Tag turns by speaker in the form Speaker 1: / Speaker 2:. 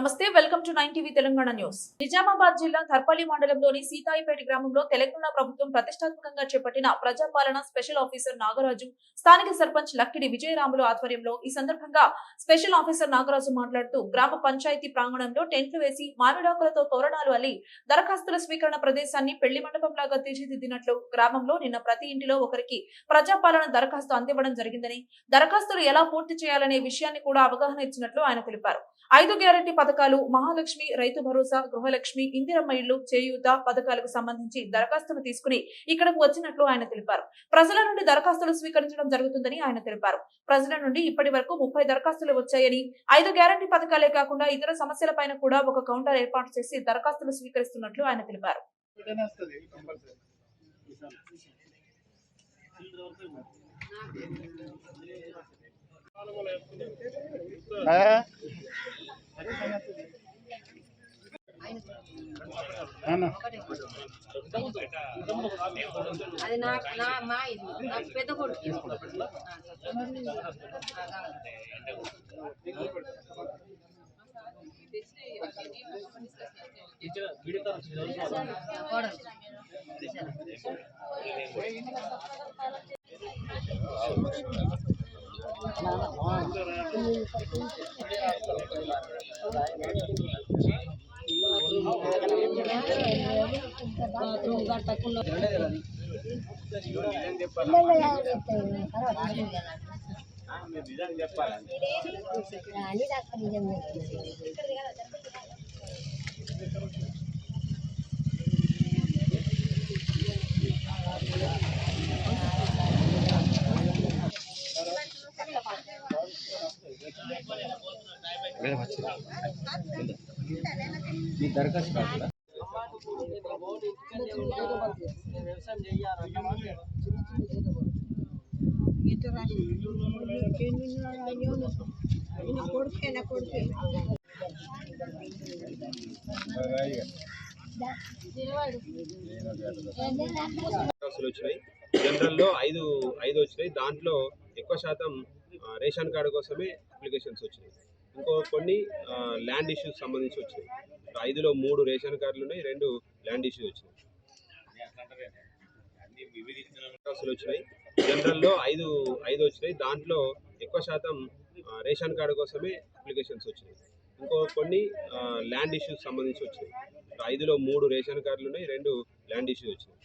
Speaker 1: నమస్తే, welcome to 9 TV Telangana news. Nizamabad జిల్లా తర్పల్లి మండలంలోని సీతాయిపేట గ్రామంలో తెలంగాణ ప్రభుత్వం ప్రతిష్టాత్మకంగా చేపట్టిన ప్రజాపాలన స్పెషల్ ఆఫీసర్ నాగరాజు, స్థానిక సర్పంచ్ లక్కిడి విజయరాములు ఆధ్వర్యంలో ఈ సందర్భంగా స్పెషల్ ఆఫీసర్ నాగరాజు మాట్లాడుతూ గ్రామ పంచాయతీ ప్రాంగణంలో టెంట్లు వేసి మామిడాకులతో తోరణాలు అల్లి దరఖాస్తుల స్వీకరణ ప్రదేశాన్ని పెళ్లి మండపంలాగా తీర్చిదిద్దినట్లు, గ్రామంలో నిన్న ప్రతి ఇంటిలో ఒకరికి ప్రజాపాలన దరఖాస్తు అందివ్వడం జరిగిందని, దరఖాస్తులు ఎలా పూర్తి చేయాలనే విషయాన్ని కూడా అవగాహన ఇచ్చినట్లు ఆయన తెలిపారు. 5 గ్యారెంటీ పథకాలు, మహాలక్ష్మి, రైతు భరోసా, గృహలక్ష్మి, ఇందిరమ్మ ఇళ్లు, చేయూత పథకాలకు సంబంధించి దరఖాస్తులు తీసుకుని ఇక్కడకు వచ్చినట్లు ఆయన తెలిపారు. ప్రజల నుండి దరఖాస్తులు స్వీకరించడం జరుగుతుందని ఆయన తెలిపారు. ప్రజల నుండి ఇప్పటి వరకు 30 దరఖాస్తులు వచ్చాయని, 5 గ్యారెంటీ పథకాలే కాకుండా ఇతర సమస్యలపైన కూడా ఒక కౌంటర్ ఏర్పాటు చేసి దరఖాస్తులు స్వీకరిస్తున్నట్లు ఆయన తెలిపారు.
Speaker 2: అది మా ఇది నాకు పెద్ద కొడుకు
Speaker 3: దరఖాస్తు కాకుండా
Speaker 4: జనరల్లో ఐదు వచ్చినాయి. దాంట్లో ఎక్కువ శాతం రేషన్ కార్డు కోసమే అప్లికేషన్స్ వచ్చినాయి. ఇంకో కొన్ని ల్యాండ్ ఇష్యూస్ సంబంధించి వచ్చినాయి. 5లో 3 రేషన్ కార్డులు ఉన్నాయి, 2 ల్యాండ్ ఇష్యూ వచ్చినాయి. వచ్చినాయి జనరల్లో ఐదు వచ్చినాయి. దాంట్లో ఎక్కువ శాతం రేషన్ కార్డు కోసమే అప్లికేషన్స్ వచ్చినాయి. ఇంకో కొన్ని ల్యాండ్ ఇష్యూస్ సంబంధించి వచ్చినాయి. 5లో 3 రేషన్ కార్డులు ఉన్నాయి, 2 ల్యాండ్ ఇష్యూ వచ్చినాయి.